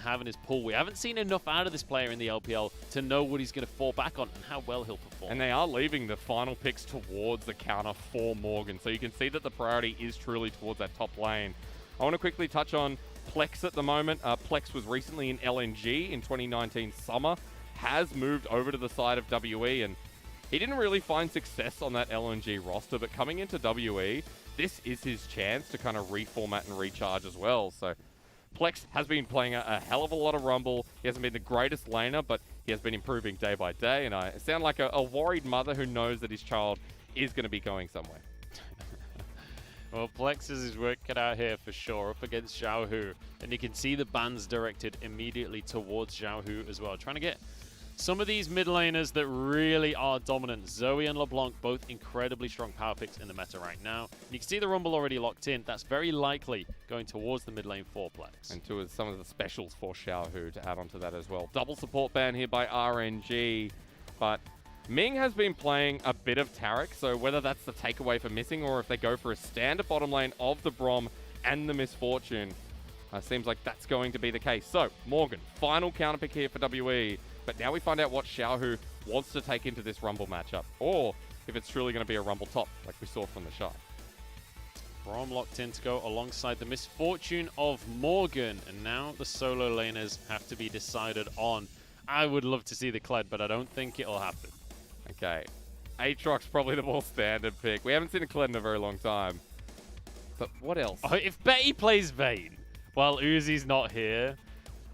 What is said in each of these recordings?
have in his pool. We haven't seen enough out of this player in the LPL to know what he's going to fall back on and how well he'll perform. And they are leaving the final picks towards the counter for Morgan. So you can see that the priority is truly towards that top lane. I want to quickly touch on Plex at the moment. Plex was recently in LNG in 2019 summer, has moved over to the side of WE, and he didn't really find success on that LNG roster, but coming into WE, this is his chance to kind of reformat and recharge as well. So Plex has been playing a hell of a lot of Rumble. He hasn't been the greatest laner, but he has been improving day by day, and I sound like a worried mother who knows that his child is going to be going somewhere. Well, Plex is his work cut out here for sure, up against Xiaohu. And you can see the bans directed immediately towards Xiaohu as well, trying to get some of these mid laners that really are dominant. Zoe and LeBlanc, both incredibly strong power picks in the meta right now. And you can see the Rumble already locked in. That's very likely going towards the mid lane for Plex. And to some of the specials for Xiaohu to add onto that as well. Double support ban here by RNG, but Ming has been playing a bit of Taric, so whether that's the takeaway for missing or if they go for a standard bottom lane of the Brom and the Misfortune, seems like that's going to be the case. So, Morgan, final counter pick here for WE, but now we find out what Xiaohu wants to take into this Rumble matchup, or if it's truly going to be a Rumble top, like we saw from the Shy. Brom locked in to go alongside the Misfortune of Morgan, and now the solo laners have to be decided on. I would love to see the Kled, but I don't think it'll happen. Okay, Aatrox's probably the more standard pick. We haven't seen a Kled in a very long time. But what else? Oh, if Betty plays Vayne while Uzi's not here,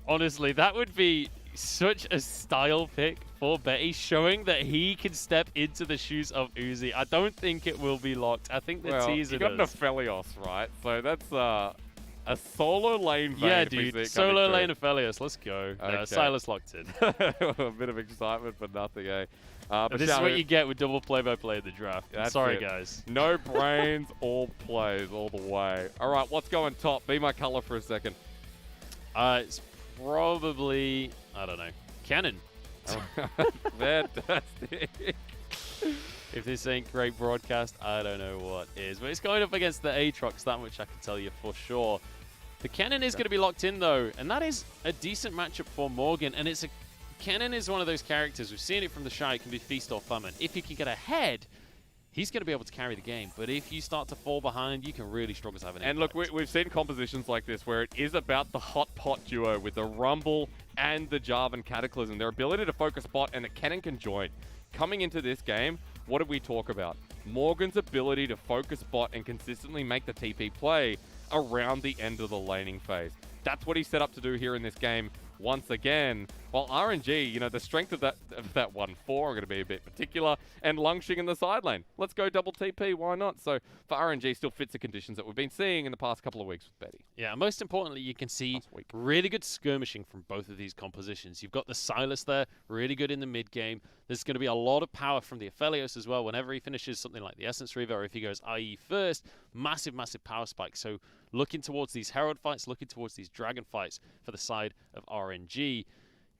honestly, that would be such a style pick for Betty, showing that he can step into the shoes of Uzi. I don't think it will be locked. I think the teaser you got does. Nephelios, right? So that's a solo lane Vayne. Yeah, dude. Solo lane Nephelios. Let's go. Okay. Silas locked in. A bit of excitement, but nothing, eh? But this is what you get with double play-by-play in the draft. Sorry, guys. No brains, all plays, all the way. All right, what's going top? Be my color for a second. It's probably, I don't know, Cannon. Fantastic. If this ain't great broadcast, I don't know what is. But it's going up against the Aatrox, that much I can tell you for sure. The Cannon is going to be locked in, though, and that is a decent matchup for Morgan. And Cannon is one of those characters, we've seen it from the Shy, it can be feast or famine. If you can get ahead, he's going to be able to carry the game. But if you start to fall behind, you can really struggle to have an impact. And look, we've seen compositions like this where it is about the hot pot duo with the Rumble and the Jarvan Cataclysm. Their ability to focus bot and the Cannon can join. Coming into this game, what did we talk about? Morgan's ability to focus bot and consistently make the TP play around the end of the laning phase. That's what he's set up to do here in this game once again. While RNG, you know, the strength of that 1-4 are going to be a bit particular, and Lungshing in the side lane. Let's go double TP, why not? So for RNG, still fits the conditions that we've been seeing in the past couple of weeks with Betty. Yeah, most importantly, you can see really good skirmishing from both of these compositions. You've got the Silas there, really good in the mid game. There's going to be a lot of power from the Aphelios as well. Whenever he finishes something like the Essence Reaver, or if he goes IE first, massive, massive power spike. So looking towards these Herald fights, looking towards these Dragon fights for the side of RNG.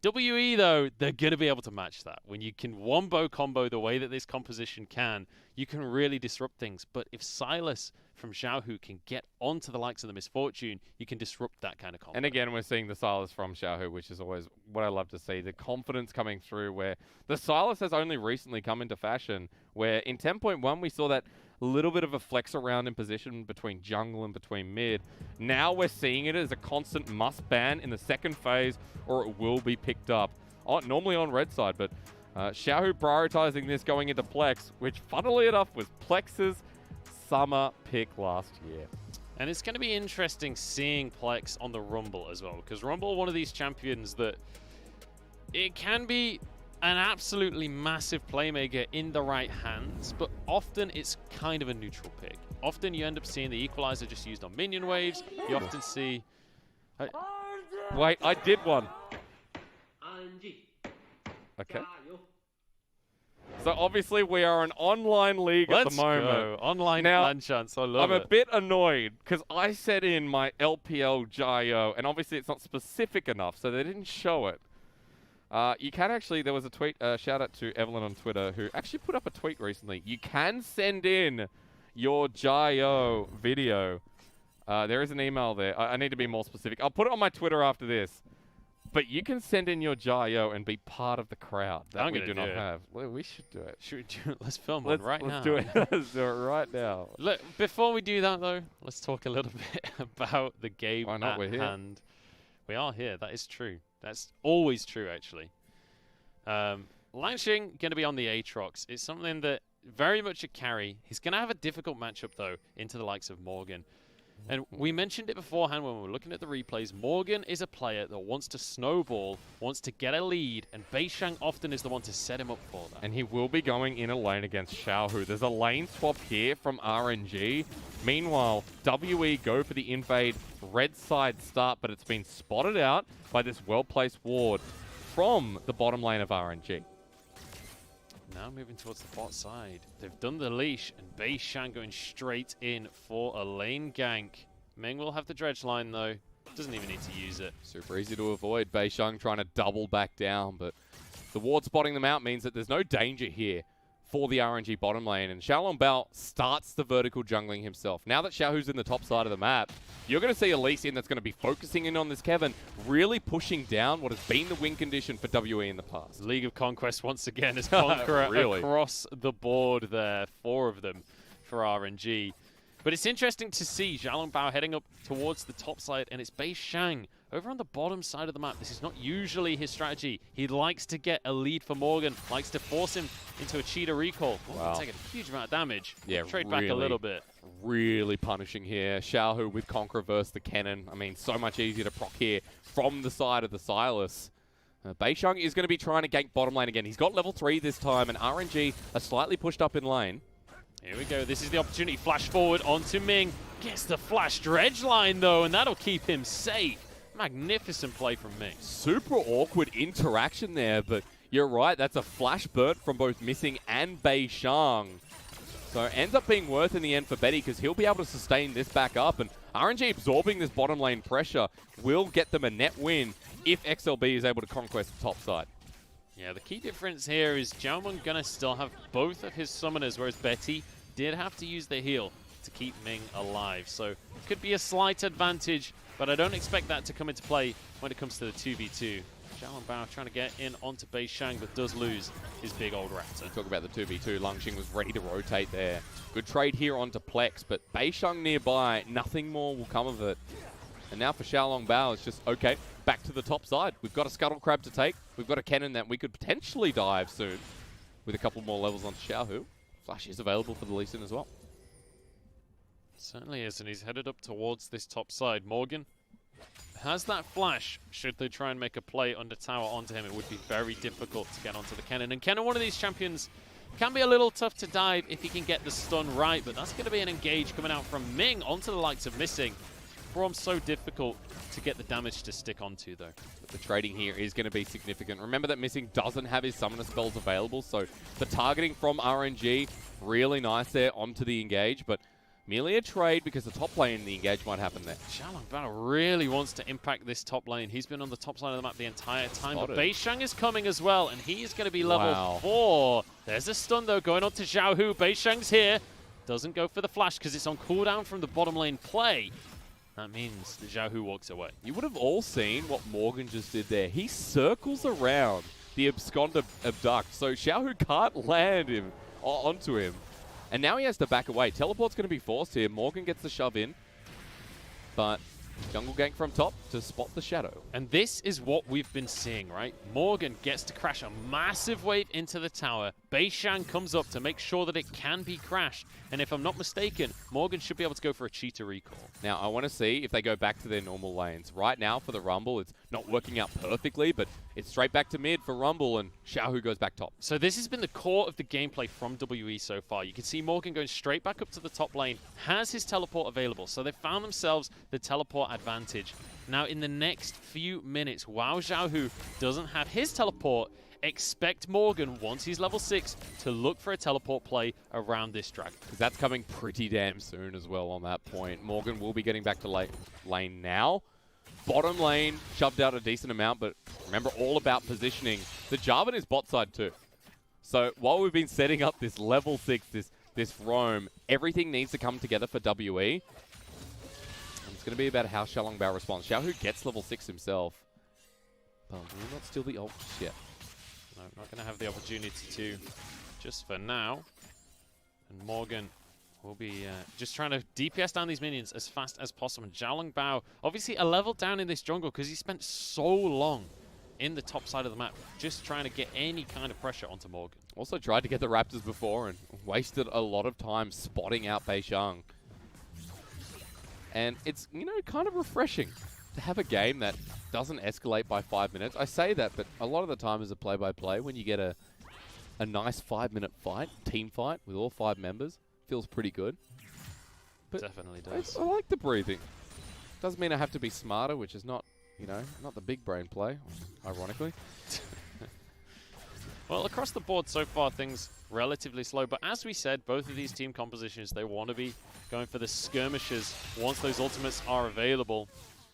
WE, though, they're going to be able to match that. When you can wombo combo the way that this composition can, you can really disrupt things. But if Silas from Xiaohu can get onto the likes of the Misfortune, you can disrupt that kind of combo. And again, we're seeing the Silas from Xiaohu, which is always what I love to see. The confidence coming through, where the Silas has only recently come into fashion, where in 10.1 we saw that little bit of a flex around in position between jungle and between mid. Now we're seeing it as a constant must ban in the second phase, or it will be picked up. Normally on red side, but Xiaohu prioritizing this going into Plex, which funnily enough was Plex's summer pick last year. And it's going to be interesting seeing Plex on the Rumble as well, because Rumble, one of these champions that it can be an absolutely massive playmaker in the right hands, but often it's kind of a neutral pick. Often you end up seeing the Equalizer just used on minion waves. You often see... Wait, I did one. Okay. So obviously we are an online league at the moment. Go. Online now, land chance, I love it. I'm a bit annoyed because I set in my LPL Gyro, and obviously it's not specific enough, so they didn't show it. You can actually, there was a tweet, shout out to Evelyn on Twitter, who actually put up a tweet recently. You can send in your Gyro video. There is an email there. I need to be more specific. I'll put it on my Twitter after this. But you can send in your Jayo and be part of the crowd. That I'm we gonna do not do it. have. Well, we should do it. Should we do it? Let's film one right now. Let's do it. Let's do it right now. Look, before we do that though, let's talk a little bit about the game Why not? at We're here. hand. We are here. That is true. That's always true, actually. Lanxing going to be on the Aatrox. It's something that very much a carry. He's going to have a difficult matchup though into the likes of Morgan. And we mentioned it beforehand when we were looking at the replays. Morgan is a player that wants to snowball, wants to get a lead, and Beishang often is the one to set him up for that. And he will be going in a lane against Xiaohu. There's a lane swap here from RNG. Meanwhile, WE go for the invade red side start, but it's been spotted out by this well-placed ward from the bottom lane of RNG. Now moving towards the bot side. They've done the leash, and Beishang going straight in for a lane gank. Meng will have the dredge line though. Doesn't even need to use it. Super easy to avoid. Beishang trying to double back down, but the ward spotting them out means that there's no danger here for the RNG bottom lane. And Xiaolongbao starts the vertical jungling himself. Now that Xiaohu's in the top side of the map, you're going to see Elise in that's going to be focusing in on this Kevin, really pushing down what has been the win condition for WE in the past. League of Conquest once again as Conqueror Really? across the board there. 4 of them for RNG. But it's interesting to see Xiaolongbao heading up towards the top side, and it's Beishang over on the bottom side of the map. This is not usually his strategy. He likes to get a lead for Morgan, likes to force him into a cheetah recall. Wow. Taking a huge amount of damage. Yeah, Trade back a little bit. Really punishing here. Xiaohu with Conqueror versus the Kennen. I mean, so much easier to proc here from the side of the Silas. Beishang is going to be trying to gank bottom lane again. He's got level 3 this time, and RNG are slightly pushed up in lane. Here we go. This is the opportunity. Flash forward onto Ming. Gets the flash dredge line, though, and that'll keep him safe. Magnificent play from Ming. Super awkward interaction there, but you're right. That's a flash burnt from both Missing and Beishang. So it ends up being worth in the end for Betty because he'll be able to sustain this back up. And RNG absorbing this bottom lane pressure will get them a net win if XLB is able to conquest the top side. Yeah, the key difference here is Jiaomeng gonna still have both of his summoners, whereas Betty did have to use the heal to keep Ming alive. So it could be a slight advantage, but I don't expect that to come into play when it comes to the 2v2. Xiaolongbao trying to get in onto Beishang, but does lose his big old raptor. Talk about the 2v2. Lanxing was ready to rotate there. Good trade here onto Plex, but Beishang nearby, nothing more will come of it. And now for Xiaolongbao, it's just, okay, back to the top side. We've got a Scuttle Crab to take. We've got a Cannon that we could potentially dive soon with a couple more levels onto Xiaohu. Flash is available for the Lee Sin as well. Certainly is, and he's headed up towards this top side. Morgan has that flash. Should they try and make a play under tower onto him, it would be very difficult to get onto the Kennen. And Kennen, one of these champions, can be a little tough to dive if he can get the stun right, but that's going to be an engage coming out from Ming onto the likes of Missing. Braum's so difficult to get the damage to stick onto, though. The trading here is going to be significant. Remember that Missing doesn't have his summoner spells available, so the targeting from RNG, really nice there onto the engage, but merely a trade because the top lane, the engage might happen there. Xiaolongbao really wants to impact this top lane. He's been on the top side of the map the entire time, Spotted. but Beishang is coming as well, and he is going to be level 4. There's a stun, though, going on to Xiaohu. Beishang's here. Doesn't go for the flash because it's on cooldown from the bottom lane play. That means the Xiaohu walks away. You would have all seen what Morgan just did there. He circles around the abscond abduct, so Xiaohu can't land him onto him. And now he has to back away. Teleport's going to be forced here. Morgan gets the shove in, but jungle gank from top to spot the shadow. And this is what we've been seeing, right? Morgan gets to crash a massive wave into the tower. Beishang comes up to make sure that it can be crashed. And if I'm not mistaken, Morgan should be able to go for a cheetah recall. Now, I want to see if they go back to their normal lanes. Right now, for the Rumble, it's not working out perfectly, but it's straight back to mid for Rumble, and Xiaohu goes back top. So this has been the core of the gameplay from WE so far. You can see Morgan going straight back up to the top lane, has his teleport available, so they found themselves the teleport advantage. Now, in the next few minutes, while Xiaohu doesn't have his teleport, expect Morgan, once he's level 6, to look for a teleport play around this dragon. Because that's coming pretty damn soon as well on that point. Morgan will be getting back to lane now. Bottom lane shoved out a decent amount, but remember all about positioning. The Jarvan is bot side too. So while we've been setting up this level 6, this roam, everything needs to come together for WE. And it's going to be about how Xiaolongbao responds. Xiaohu gets level 6 himself. But will not steal the ult just yet. No, not going to have the opportunity to just for now. And Morgan will be just trying to DPS down these minions as fast as possible. And Xiaolong Bao, obviously a level down in this jungle because he spent so long in the top side of the map just trying to get any kind of pressure onto Morgan. Also tried to get the Raptors before and wasted a lot of time spotting out Beishang. And it's, you know, kind of refreshing to have a game that doesn't escalate by 5 minutes. I say that, but a lot of the time as a play-by-play, when you get a nice 5-minute fight, team fight with all 5 members, feels pretty good. But definitely does. I like the breathing. Doesn't mean I have to be smarter, which is not, you know, not the big brain play, ironically. Well, across the board so far, things relatively slow. But as we said, both of these team compositions, they want to be going for the skirmishes once those ultimates are available.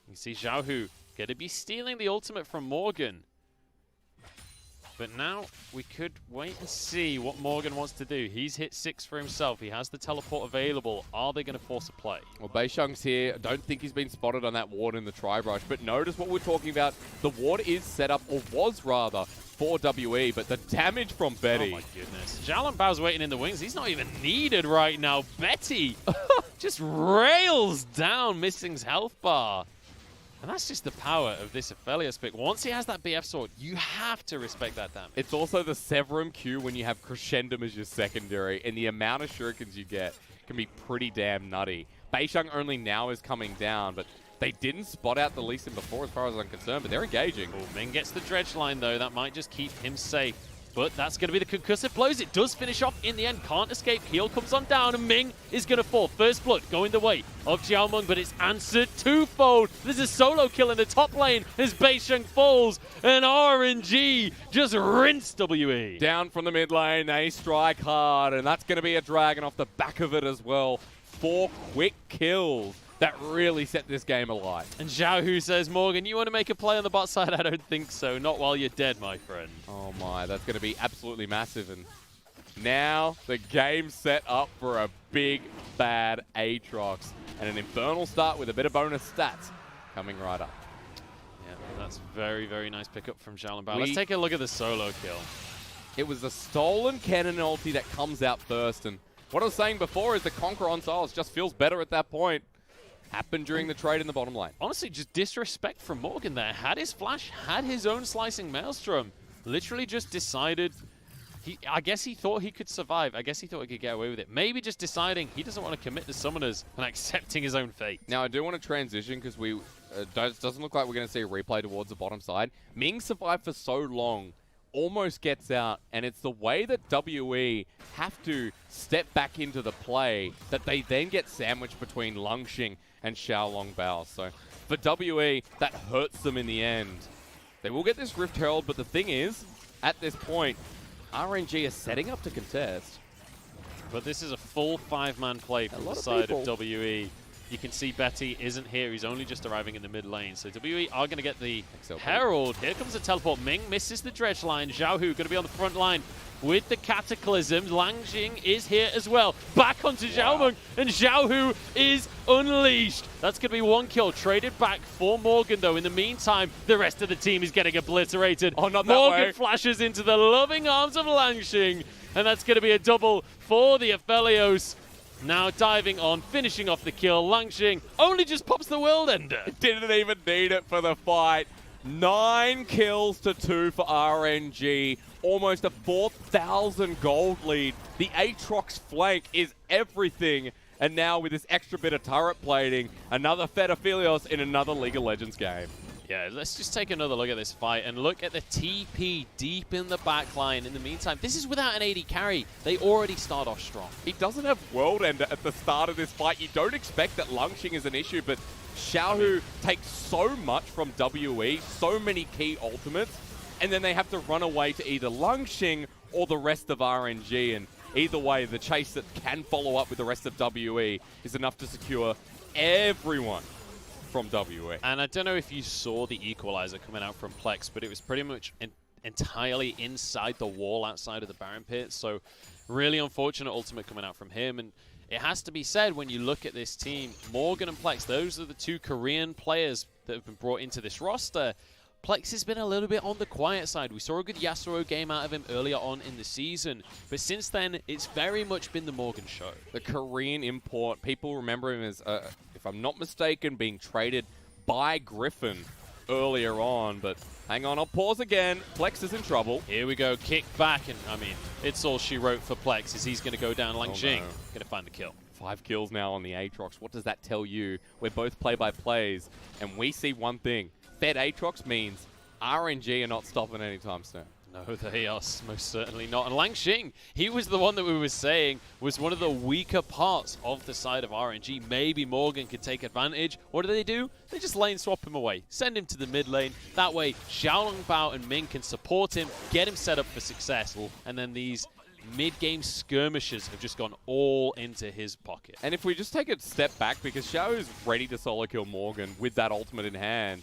You see Xiaohu going to be stealing the ultimate from Morgan. But now we could wait and see what Morgan wants to do. He's hit 6 for himself. He has the teleport available. Are they going to force a play? Well, Beishang's here. I don't think he's been spotted on that ward in the tri-brush. But notice what we're talking about. The ward is set up, or was rather, for WE. But the damage from Betty. Oh my goodness. Xiaolong Bao's waiting in the wings. He's not even needed right now. Betty just rails down Missing's health bar. And that's just the power of this Aphelios pick. Once he has that BF sword, you have to respect that damage. It's also the Severum Q when you have Crescendum as your secondary, and the amount of shurikens you get can be pretty damn nutty. Beishang only now is coming down, but they didn't spot out the Lee Sin before as far as I'm concerned, but they're engaging. Oh, Ming gets the dredge line though. That might just keep him safe. But that's going to be the concussive blows. It does finish off in the end. Can't escape. Heal comes on down, and Ming is going to fall. First blood going the way of Xiaomeng, but it's answered twofold. There's a solo kill in the top lane as Beisheng falls, and RNG just rinse WE. Down from the mid lane, they strike hard, and that's going to be a dragon off the back of it as well. 4 quick kills that really set this game alight. And Xiaohu says, Morgan, you want to make a play on the bot side? I don't think so. Not while you're dead, my friend. Oh my, that's going to be absolutely massive. And now the game's set up for a big, bad Aatrox. And an infernal start with a bit of bonus stats coming right up. Yeah, that's very, very nice pickup from Xiaolong Bao. Let's take a look at the solo kill. It was the stolen cannon ulti that comes out first. And what I was saying before is the Conqueror on Silas just feels better at that point. Happened during the trade in the bottom lane. Honestly, just disrespect from Morgan there. Had his flash, had his own slicing maelstrom. Literally just decided, I guess he thought he could survive. I guess he thought he could get away with it. Maybe just deciding he doesn't want to commit to summoners and accepting his own fate. Now, I do want to transition because doesn't look like we're going to see a replay towards the bottom side. Ming survived for so long, almost gets out, and it's the way that WE have to step back into the play that they then get sandwiched between Lungxing and Xiaolong Bao. So for WE, that hurts them in the end. They will get this Rift Herald, but the thing is, at this point, RNG is setting up to contest. But this is a full 5-man play from the side of WE. You can see Betty isn't here. He's only just arriving in the mid lane. So WE are going to get the Herald. Here comes the teleport. Ming misses the dredge line. Xiaohu going to be on the front line with the Cataclysm. Langxing is here as well. Back onto Xiaomeng, and Xiaohu is unleashed. That's going to be 1 kill. Traded back for Morgan, though. In the meantime, the rest of the team is getting obliterated. Oh, not that Morgan way. flashes into the loving arms of Langxing, and that's going to be a double for the Aphelios. Now diving on, finishing off the kill. Langxing only just pops the World Ender. Didn't even need it for the fight. 9 kills to 2 for RNG. Almost a 4,000 gold lead. The Aatrox flank is everything. And now with this extra bit of turret plating, another Fed Aphelios in another League of Legends game. Yeah, let's just take another look at this fight and look at the TP deep in the backline. In the meantime, this is without an AD carry. They already start off strong. He doesn't have World Ender at the start of this fight. You don't expect that Lungxing is an issue, but Xiaohu takes so much from WE, so many key ultimates, and then they have to run away to either Lungxing or the rest of RNG. And either way, the chase that can follow up with the rest of WE is enough to secure everyone from WE. And I don't know if you saw the equalizer coming out from Plex, but it was pretty much entirely inside the wall outside of the Baron pit. So really unfortunate ultimate coming out from him. And it has to be said, when you look at this team, Morgan and Plex, those are the 2 Korean players that have been brought into this roster. Plex has been a little bit on the quiet side. We saw a good Yasuo game out of him earlier on in the season, but since then, it's very much been the Morgan show. The Korean import, people remember him as, if I'm not mistaken, being traded by Griffin earlier on, but hang on, I'll pause again. Plex is in trouble. Here we go, kick back, and I mean, it's all she wrote for Plex is he's going to go down Langxing, no. going to find the kill. 5 kills now on the Aatrox. What does that tell you? We're both play-by-plays, and we see one thing. Fed Aatrox means RNG are not stopping anytime soon. No, they are most certainly not. And Langxing, he was the one that we were saying was one of the weaker parts of the side of RNG. Maybe Morgan could take advantage. What do? They just lane swap him away. Send him to the mid lane. That way, Xiaolongbao and Ming can support him, get him set up for success. Ooh. And then these mid-game skirmishes have just gone all into his pocket. And if we just take a step back, because Xiao is ready to solo kill Morgan with that ultimate in hand,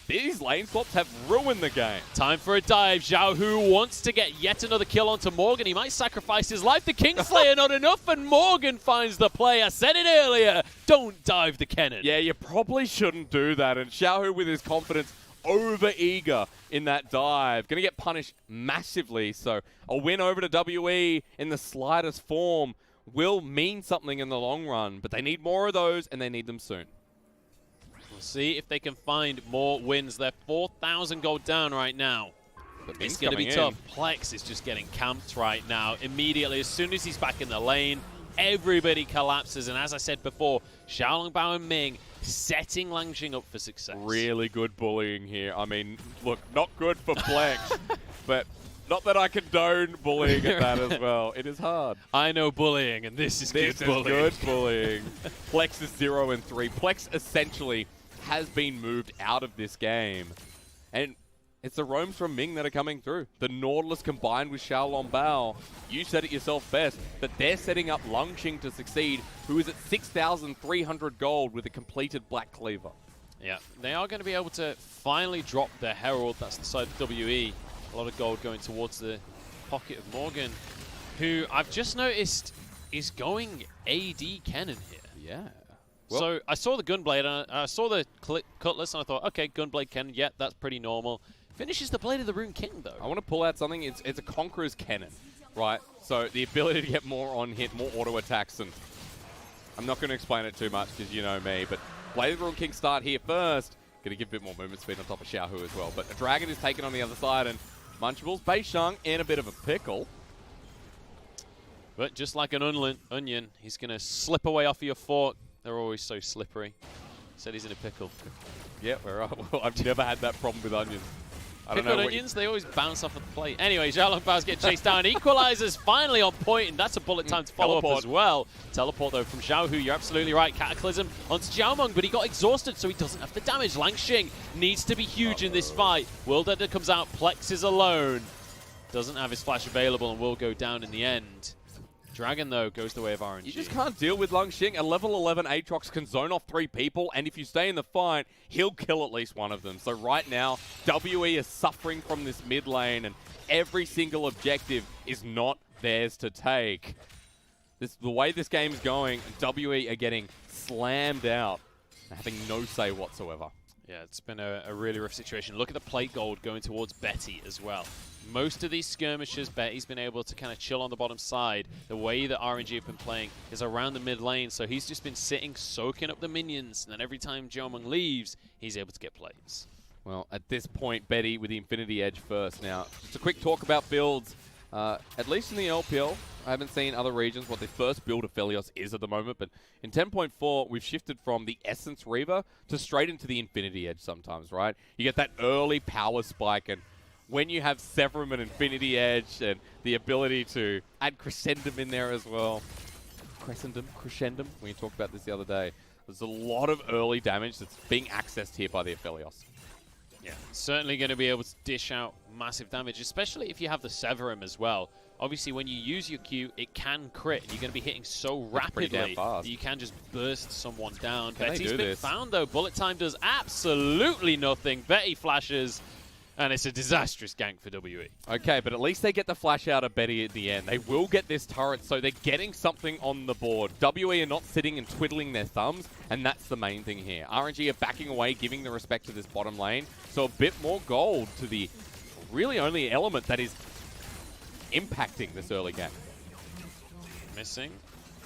these lane swaps have ruined the game. Time for a dive. Zhao Hu wants to get yet another kill onto Morgan. He might sacrifice his life. The Kingslayer not enough, and Morgan finds the play. I said it earlier. Don't dive the Kennen. Yeah, you probably shouldn't do that. And Xiao Hu with his confidence over-eager in that dive. Going to get punished massively. So a win over to WE in the slightest form will mean something in the long run. But they need more of those, and they need them soon. We'll see if they can find more wins. They're 4,000 gold down right now. It's going to be tough. Plex is just getting camped right now. Immediately, as soon as he's back in the lane, everybody collapses. And as I said before, Xiaolongbao and Ming setting Langxing up for success. Really good bullying here. I mean, look, not good for Plex, but not that I condone bullying at that as well. It is hard. I know bullying, and this is good bullying. Good bullying. Plex is 0-3. Plex essentially has been moved out of this game. And it's the roams from Ming that are coming through. The Nautilus combined with Xiaolongbao. You said it yourself best, that they're setting up Langxing to succeed, who is at 6,300 gold with a completed Black Cleaver. Yeah, they are going to be able to finally drop their Herald. That's the side of WE. A lot of gold going towards the pocket of Morgan, who I've just noticed is going AD Kennen here. Yeah. Well, so I saw the Gunblade, and I saw the Cutlass, and I thought, okay, Gunblade Kennen, yeah, that's pretty normal. Finishes the Blade of the Rune King, though. I want to pull out something. It's a Conqueror's Kennen, right? So the ability to get more on hit, more auto attacks, and I'm not going to explain it too much because you know me, but Blade of the Rune King start here first. Going to give a bit more movement speed on top of Xiao Hu as well. But a Dragon is taken on the other side, and Munchables, Beisheng in a bit of a pickle. But just like an onion, he's going to slip away off of your fort. They're always so slippery. Said he's in a pickle. Yeah, well, I've never had that problem with onions. I don't know. Pickled onions, they always bounce off of the plate. Anyway, Xiaolongbao's getting chased down. Equalizer's finally on point, and that's a bullet time to follow up as well. Teleport, though, from Xiao Hu. You're absolutely right. Cataclysm onto Xiaomeng, but he got exhausted, so he doesn't have the damage. Langxing needs to be huge in this fight. World Ender comes out. Plex is alone. Doesn't have his flash available and will go down in the end. Dragon, though, goes the way of RNG. You just can't deal with Langxing. A level 11 Aatrox can zone off 3 people, and if you stay in the fight, he'll kill at least one of them. So right now, WE is suffering from this mid lane, and every single objective is not theirs to take. The way this game is going, WE are getting slammed out, having no say whatsoever. Yeah, it's been a really rough situation. Look at the plate gold going towards Betty as well. Most of these skirmishes, Betty's been able to kind of chill on the bottom side. The way that RNG have been playing is around the mid lane, so he's just been sitting, soaking up the minions, and then every time Xiaomeng leaves, he's able to get plays. Well, at this point, Betty with the Infinity Edge first. Now, just a quick talk about builds. At least in the LPL, I haven't seen other regions what the first build of Phelios is at the moment, but in 10.4, we've shifted from the Essence Reaver to straight into the Infinity Edge sometimes, right? You get that early power spike, and when you have Severum and Infinity Edge and the ability to add Crescendum in there as well. Crescendum, we talked about this the other day. There's a lot of early damage that's being accessed here by the Aphelios. Yeah, certainly going to be able to dish out massive damage, especially if you have the Severum as well. Obviously, when you use your Q, it can crit. You're going to be hitting so rapidly that you can just burst someone down. Betty's been found, though. Bullet time does absolutely nothing. Betty flashes. And it's a disastrous gank for WE. Okay, but at least they get the flash out of Betty at the end. They will get this turret, so they're getting something on the board. WE are not sitting and twiddling their thumbs, and that's the main thing here. RNG are backing away, giving the respect to this bottom lane, so a bit more gold to the really only element that is impacting this early game. Missing.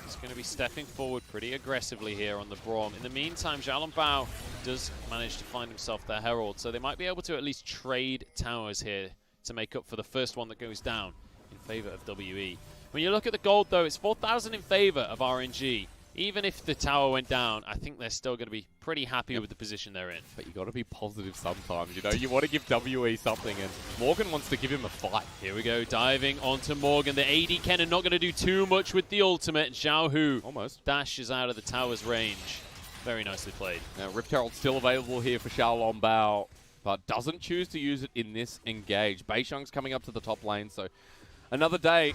He's going to be stepping forward pretty aggressively here on the Braum. In the meantime, Xiaolongbao does manage to find himself their Herald, so they might be able to at least trade towers here to make up for the first one that goes down in favor of WE. When you look at the gold, though, it's 4,000 in favor of RNG. Even if the tower went down, I think they're still going to be pretty happy with the position they're in. But you got to be positive sometimes, you know. You want to give WE something, and Morgan wants to give him a fight. Here we go, diving onto Morgan. The AD cannon not going to do too much with the ultimate. Xiaohu almost dashes out of the tower's range. Very nicely played. Now, Rift Herald still available here for Xiaolongbao, but doesn't choose to use it in this engage. Beisheng's coming up to the top lane, so another day.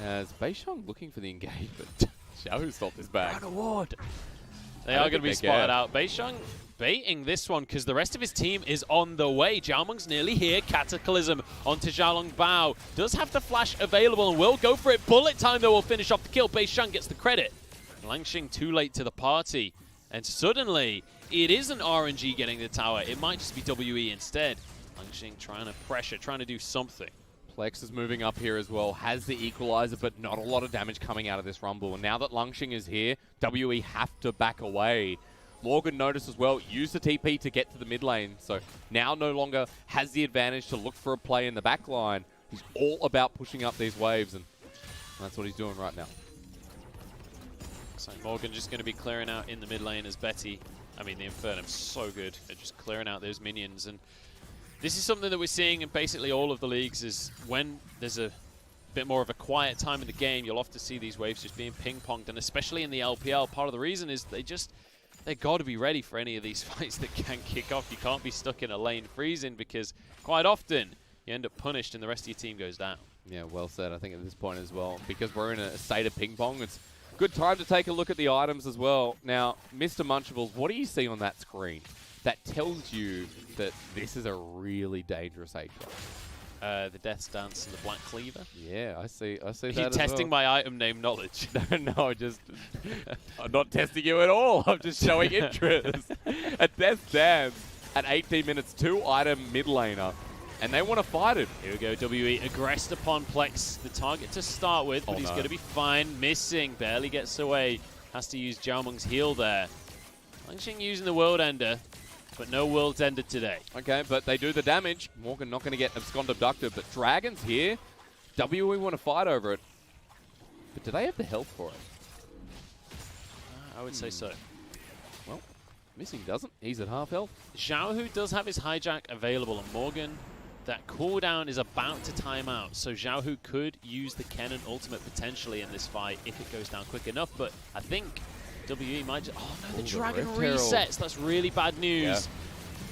As Beisheng looking for the engage, but Xiaohu stopped his back. Run award. They are going to be spotted out. Beisheng baiting this one because the rest of his team is on the way. Xiaomeng's nearly here. Cataclysm onto Xiaolongbao. Does have the flash available and will go for it. Bullet time, though, will finish off the kill. Beisheng gets the credit. Langxing too late to the party. And suddenly, it isn't RNG getting the tower. It might just be WE instead. Langxing trying to pressure, trying to do something. Plex is moving up here as well, has the equalizer, but not a lot of damage coming out of this rumble. And now that Langxing is here, WE have to back away. Morgan noticed as well, use the TP to get to the mid lane. So now no longer has the advantage to look for a play in the back line. He's all about pushing up these waves, and that's what he's doing right now. So Morgan just going to be clearing out in the mid lane as Betty. I mean, the Infernum's so good at just clearing out those minions. And this is something that we're seeing in basically all of the leagues, is when there's a bit more of a quiet time in the game, you'll often see these waves just being ping-ponged, and especially in the LPL, part of the reason is they got to be ready for any of these fights that can kick off. You can't be stuck in a lane freezing, because quite often you end up punished and the rest of your team goes down. Yeah, well said, I think, at this point as well. Because we're in a state of ping-pong, it's a good time to take a look at the items as well. Now, Mr. Munchables, what do you see on that screen that tells you that this is a really dangerous H1? The Death's Dance and the Black Cleaver. Yeah, I see that as well. You're testing my item name knowledge. No, I'm not testing you at all. I'm just showing interest. A Death's Dance at 18 minutes, 2-item mid laner, and they want to fight it. Here we go, WE aggressed upon Plex, the target to start with, but he's going to be fine. Missing, barely gets away. Has to use Xiaomeng's heal there. Langxing using the World Ender, but no World's Ended today. Okay, but they do the damage. Morgan not going to get abscond abducted, but Dragon's here. WE want to fight over it. But do they have the health for it? I would say so. Well, Missing doesn't. He's at half health. Xiaohu does have his hijack available on Morgan. That cooldown is about to time out, so Xiaohu could use the Kennen ultimate potentially in this fight if it goes down quick enough, but I think WE might just... Oh no, the Dragon resets. That's really bad news.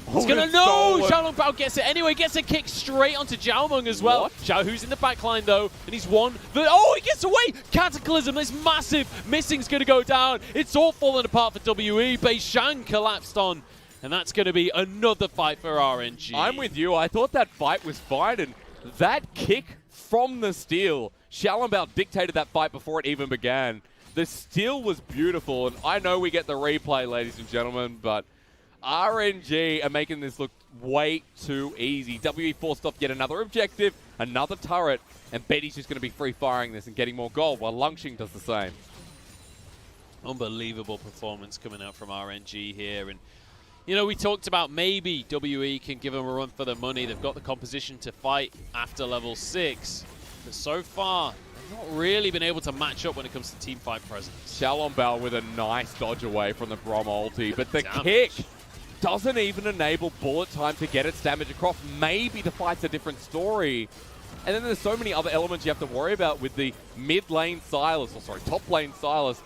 Yeah. He's gonna know! Xiaolongbao gets it anyway, gets a kick straight onto Xiaomeng as well. What? Xiaohu's in the backline though, and he's won. Oh, he gets away! Cataclysm, this massive Missing's gonna go down. It's all falling apart for WE. Beisheng collapsed on, and that's gonna be another fight for RNG. I'm with you. I thought that fight was fine, and that kick from the steal, Xiaolongbao dictated that fight before it even began. The steal was beautiful, and I know we get the replay, ladies and gentlemen, but RNG are making this look way too easy. WE forced off yet another objective, another turret, and Betty's just going to be free-firing this and getting more gold, while Langxing does the same. Unbelievable performance coming out from RNG here, and you know, we talked about maybe WE can give them a run for their money. They've got the composition to fight after level 6, but so far, they've not really been able to match up when it comes to teamfight presence. Xiaolongbao with a nice dodge away from the Braum ulti, but the kick doesn't even enable bullet time to get its damage across. Maybe the fight's a different story. And then there's so many other elements you have to worry about with the mid lane Silas, or sorry, top lane Silas.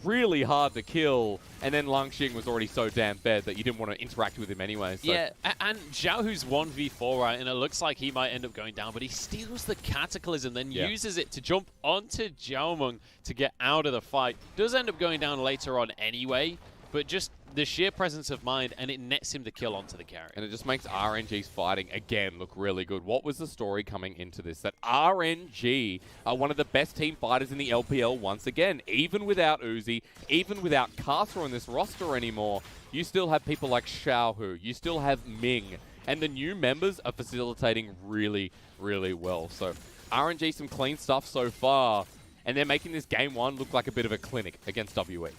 Really hard to kill. And then Langxing was already so damn fed that you didn't want to interact with him anyway. So. Yeah, and Xiaohu's 1v4, right, and it looks like he might end up going down, but he steals the Cataclysm, then uses it to jump onto Xiaomeng to get out of the fight. Does end up going down later on anyway, but just the sheer presence of mind, and it nets him the kill onto the carry. And it just makes RNG's fighting, again, look really good. What was the story coming into this? That RNG are one of the best team fighters in the LPL once again. Even without Uzi, even without Carter on this roster anymore, you still have people like Xiaohu, you still have Ming, and the new members are facilitating really, really well. So RNG, some clean stuff so far, and they're making this game one look like a bit of a clinic against WE.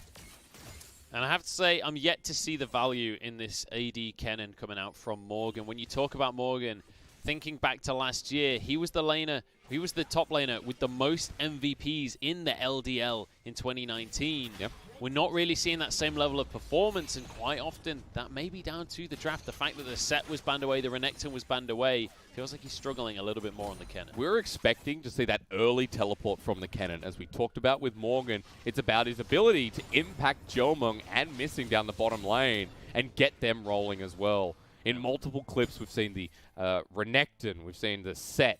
And I have to say, I'm yet to see the value in this AD Kennen coming out from Morgan. When you talk about Morgan, thinking back to last year, he was the laner, he was the top laner with the most MVPs in the LDL in 2019. Yep. We're not really seeing that same level of performance, and quite often that may be down to the draft. The fact that the set was banned away, the Renekton was banned away, feels like he's struggling a little bit more on the Kennen. We're expecting to see that early teleport from the Kennen. As we talked about with Morgan, it's about his ability to impact Jelmung and Missing down the bottom lane and get them rolling as well. In multiple clips, we've seen the Renekton, we've seen the set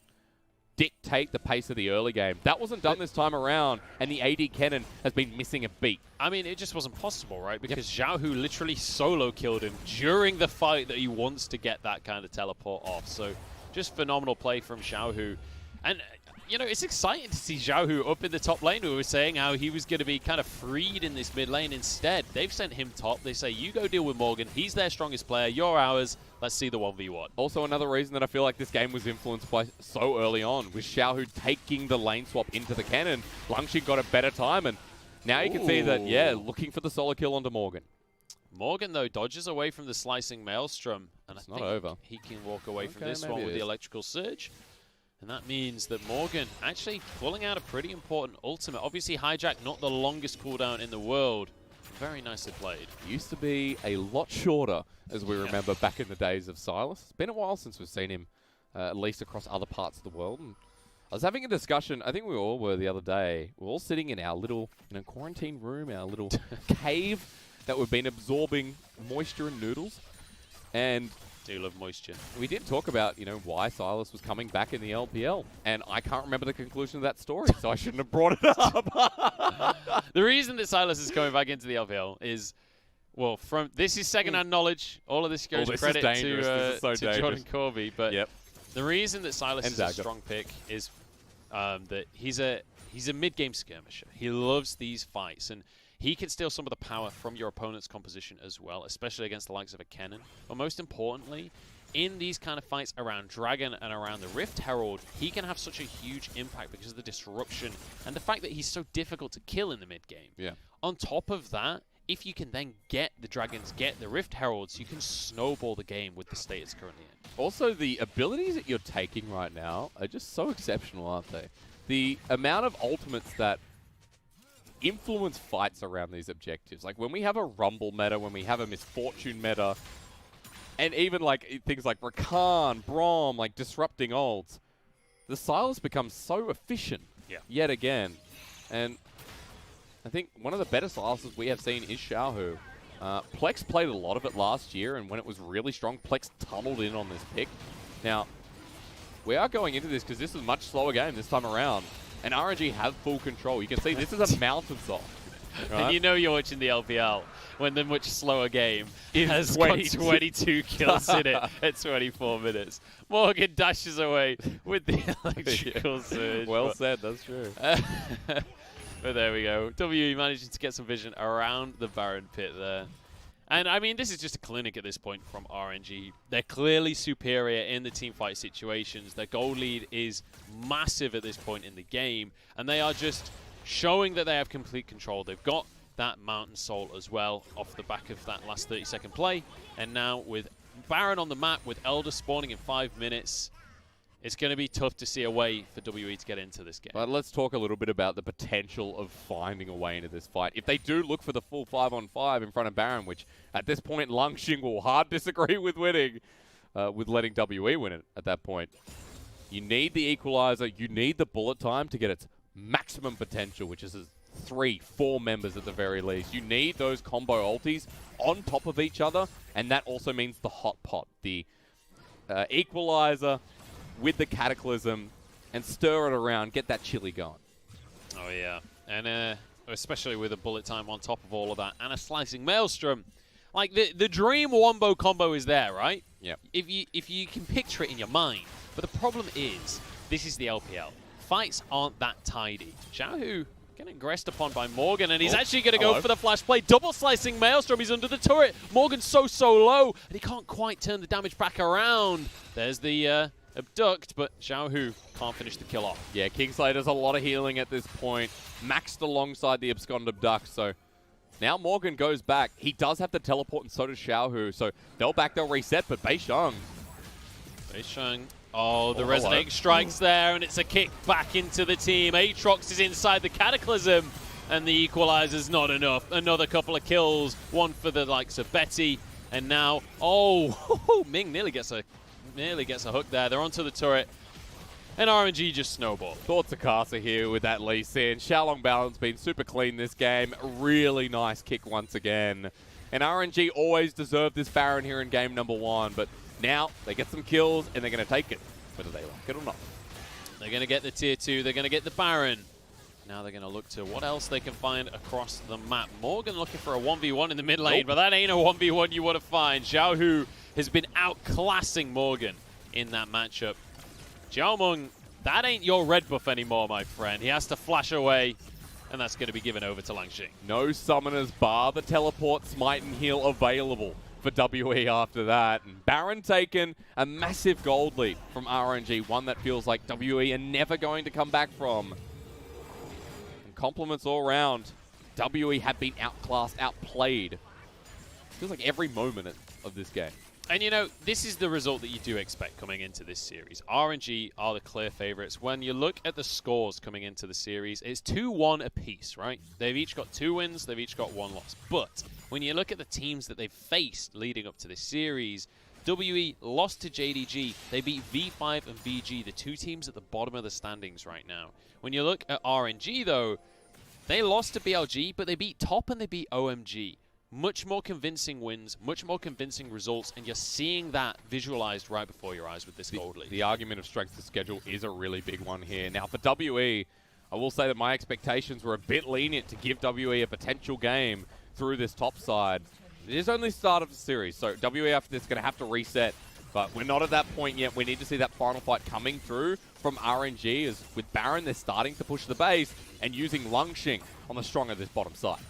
dictate the pace of the early game. That wasn't done this time around, and the AD Kennen has been missing a beat. I mean, it just wasn't possible, right? Because Xiaohu literally solo killed him during the fight that he wants to get that kind of teleport off. So just phenomenal play from Xiaohu. And, you know, it's exciting to see Xiaohu up in the top lane. We were saying how he was going to be kind of freed in this mid lane. Instead, they've sent him top. They say, you go deal with Morgan. He's their strongest player. You're ours. Let's see the 1v1. Also, another reason that I feel like this game was influenced by so early on was Xiaohu taking the lane swap into the Kennen. Langxi got a better time, and now you can see that, yeah, looking for the solo kill onto Morgan. Morgan, though, dodges away from the slicing Maelstrom. And it's I not think over. He can walk away from this one with the electrical surge. And that means that Morgan actually pulling out a pretty important ultimate. Obviously, Hijack, not the longest cooldown in the world. Very nicely played. Used to be a lot shorter, as we remember back in the days of Silas. It's been a while since we've seen him, at least across other parts of the world. And I was having a discussion, I think we all were the other day. We're all sitting in our little quarantine room, our little cave that we've been absorbing moisture and noodles. And do love moisture. We did talk about, why Silas was coming back in the LPL, and I can't remember the conclusion of that story, so I shouldn't have brought it up. The reason that Silas is coming back into the LPL is, well, this is second-hand knowledge. All of this goes credit to Jordan Corby, but the reason that Silas is a strong pick is that he's a mid-game skirmisher. He loves these fights, and he can steal some of the power from your opponent's composition as well, especially against the likes of a Kennen. But most importantly, in these kind of fights around Dragon and around the Rift Herald, he can have such a huge impact because of the disruption and the fact that he's so difficult to kill in the mid-game. Yeah. On top of that, if you can then get the Dragons, get the Rift Heralds, you can snowball the game with the state it's currently in. Also, the abilities that you're taking right now are just so exceptional, aren't they? The amount of ultimates that influence fights around these objectives. Like when we have a Rumble meta, when we have a Misfortune meta, and even like things like Rakan, Braum, like disrupting ults, the Silas becomes so efficient yet again. And I think one of the better Silases we have seen is Xiaohu. Plex played a lot of it last year, and when it was really strong, Plex tunneled in on this pick. Now, we are going into this because this is a much slower game this time around. And RNG have full control. You can see this is a mountain song. Right? And you know you're watching the LPL when the much slower game has got 22 kills in it at 24 minutes. Morgan dashes away with the electrical surge. Well said, that's true. But there we go. WE managing to get some vision around the Baron pit there. And, I mean, this is just a clinic at this point from RNG. They're clearly superior in the teamfight situations. Their goal lead is massive at this point in the game. And they are just showing that they have complete control. They've got that Mountain Soul as well off the back of that last 30-second play. And now with Baron on the map, with Elder spawning in 5 minutes, it's going to be tough to see a way for WE to get into this game. But let's talk a little bit about the potential of finding a way into this fight. If they do look for the full 5-on-5 in front of Baron, which at this point Langxing will hard disagree with winning, with letting WE win it at that point. You need the equalizer, you need the bullet time to get its maximum potential, which is 3-4 members at the very least. You need those combo ultis on top of each other, and that also means the hot pot, the equalizer with the Cataclysm, and stir it around, get that chili going. Oh, yeah. And especially with a bullet time on top of all of that, and a slicing Maelstrom Like, the dream wombo combo is there, right? Yep. If you can picture it in your mind. But the problem is, this is the LPL. Fights aren't that tidy. Xiaohu getting aggressed upon by Morgan, and he's actually going to go for the flash play. Double slicing Maelstrom, he's under the turret. Morgan's so low, and he can't quite turn the damage back around. There's the abduct, but Xiaohu can't finish the kill off. Yeah, Kingslayer does a lot of healing at this point. Maxed alongside the abscond abduct, so now Morgan goes back. He does have to teleport, and so does Xiaohu, so they'll reset, but Beisheng. Oh, the resonating strikes there, and it's a kick back into the team. Aatrox is inside the Cataclysm, and the equalizer's not enough. Another couple of kills, one for the likes of Betty, and now, Ming nearly gets a hook there. They're onto the turret, and RNG just snowball. Thoughts of Casa here with that Lee Sin. Xiaolong Bao's been super clean this game. Really nice kick once again. And RNG always deserved this Baron here in game number 1, but now they get some kills and they're going to take it, whether they like it or not. They're going to get the tier 2, they're going to get the Baron. Now they're going to look to what else they can find across the map. Morgan looking for a 1v1 in the mid lane, but that ain't a 1v1 you want to find. Xiaohu has been outclassing Morgan in that matchup. Xiaomeng, that ain't your red buff anymore, my friend. He has to flash away, and that's going to be given over to Langxing. No summoners bar the teleport, smite, and heal available for WE after that. And Baron taken, a massive gold lead from RNG, one that feels like WE are never going to come back from. And compliments all around. WE have been outclassed, outplayed. Feels like every moment of this game. And you know, this is the result that you do expect coming into this series. RNG are the clear favorites. When you look at the scores coming into the series, it's 2-1 apiece, right? They've each got 2 wins, they've each got 1 loss. But when you look at the teams that they've faced leading up to this series, WE lost to JDG. They beat V5 and VG, the 2 teams at the bottom of the standings right now. When you look at RNG, though, they lost to BLG, but they beat Top and they beat OMG. Much more convincing wins, much more convincing results, and you're seeing that visualized right before your eyes with this gold lead. The argument of strength of schedule is a really big one here. Now, for WE, I will say that my expectations were a bit lenient to give WE a potential game through this top side. It is only the start of the series, so WE after this is going to have to reset, but we're not at that point yet. We need to see that final fight coming through from RNG, as with Baron, they're starting to push the base and using Langxing on the strong of this bottom side.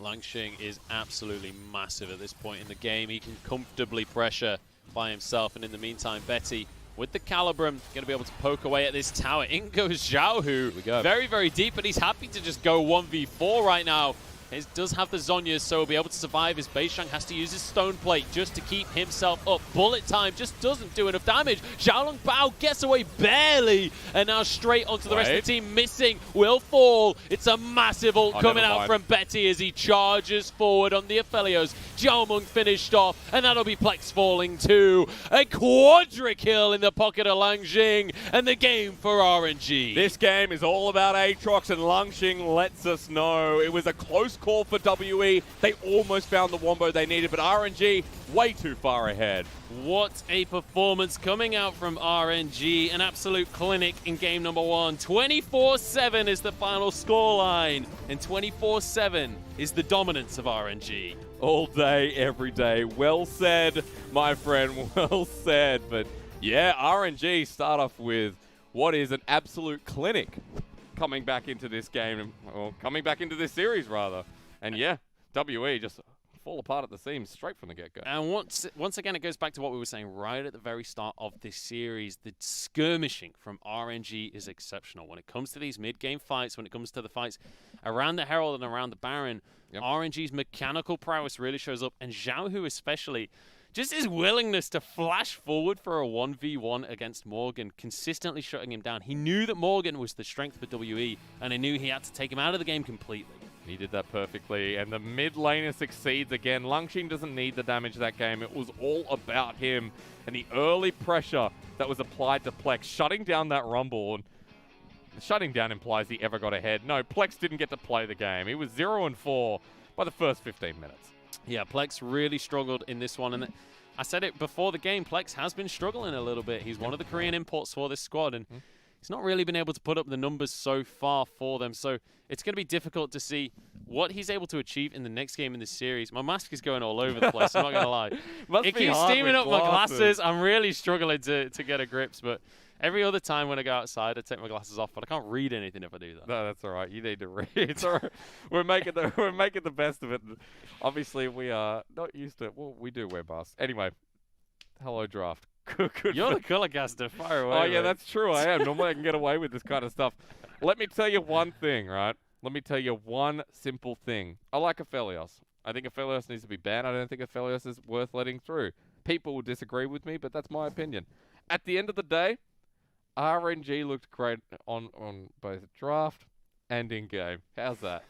Langxing is absolutely massive at this point in the game. He can comfortably pressure by himself, and in the meantime, Betty with the Calibrum going to be able to poke away at this tower. In goes Xiaohu. Here we go. Very, very deep, but he's happy to just go 1v4 right now. He does have the Zhonya's, so he'll be able to survive. His Beisheng has to use his Stone Plate just to keep himself up. Bullet time just doesn't do enough damage. Xiaolong Bao gets away barely, and now straight onto the rest of the team. Missing, will fall. It's a massive ult coming out from Betty as he charges forward on the Aphelios. Xiaomeng finished off, and that'll be Plex falling too. A quadra kill in the pocket of Langxing, and the game for RNG. This game is all about Aatrox, and Langxing lets us know it was a close call for WE. They almost found the wombo they needed, but RNG way too far ahead. What a performance coming out from RNG. An absolute clinic in game number 1. 24-7 is the final scoreline, and 24-7 is the dominance of RNG. All day, every day. Well said, my friend. Well said. But yeah, RNG start off with what is an absolute clinic coming back into this game, or coming back into this series, rather. And yeah, WE just fall apart at the seams straight from the get-go. And once again, it goes back to what we were saying right at the very start of this series. The skirmishing from RNG is exceptional. When it comes to these mid-game fights, when it comes to the fights around the Herald and around the Baron, RNG's mechanical prowess really shows up, and Xiaohu especially. Just his willingness to flash forward for a 1v1 against Morgan, consistently shutting him down. He knew that Morgan was the strength for WE, and he knew he had to take him out of the game completely. He did that perfectly, and the mid laner succeeds again. Langxing doesn't need the damage that game. It was all about him, and the early pressure that was applied to Plex, shutting down that Rumble. And shutting down implies he ever got ahead. No, Plex didn't get to play the game. He was 0-4 by the first 15 minutes. Yeah, Plex really struggled in this one, and I said it before the game, Plex has been struggling a little bit. He's one of the Korean imports for this squad, and he's not really been able to put up the numbers so far for them. So it's going to be difficult to see what he's able to achieve in the next game in this series. My mask is going all over the place, I'm not going to lie. It keeps steaming up my glasses. I'm really struggling to get a grips, but every other time when I go outside, I take my glasses off, but I can't read anything if I do that. No, that's all right. You need to read. It's all right. We're making the best of it. Obviously, we are not used to. Well, we do wear masks. Anyway, hello, draft. Good You're the color caster. Fire away. Oh yeah, mate. that's true. I am. Normally, I can get away with this kind of stuff. Let me tell you one thing, right? Let me tell you one simple thing. I like Aphelios. I think Aphelios needs to be banned. I don't think Aphelios is worth letting through. People will disagree with me, but that's my opinion. At the end of the day, RNG looked great on both draft and in game. How's that?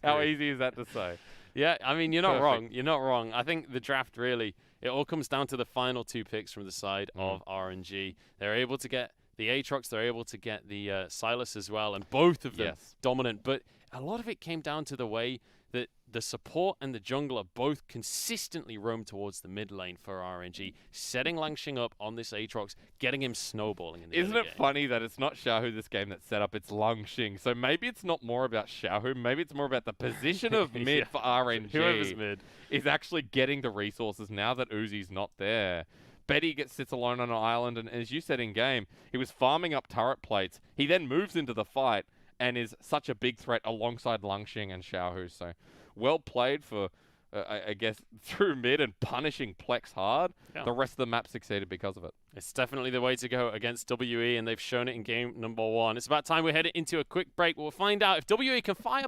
How easy is that to say? Yeah, I mean, you're not wrong. You're not wrong. I think the draft really, it all comes down to the final 2 picks from the side of RNG. They're able to get the Aatrox, they're able to get the Silas as well, and both of them dominant. But a lot of it came down to the way that the support and the jungler both consistently roam towards the mid lane for RNG, setting Langshing up on this Aatrox, getting him snowballing in the Isn't it game. funny that it's not Xiaohu this game that's set up, it's Langshing. So maybe it's not more about Xiaohu, maybe it's more about the position of mid for RNG. Whoever's mid is actually getting the resources now that Uzi's not there. Betty sits alone on an island, and as you said in game, he was farming up turret plates. He then moves into the fight and is such a big threat alongside Langshing and Xiaohu. So well played for, I guess, through mid and punishing Plex hard. Yeah. The rest of the map succeeded because of it. It's definitely the way to go against WE, and they've shown it in game number 1. It's about time we head into a quick break. We'll find out if WE can fire back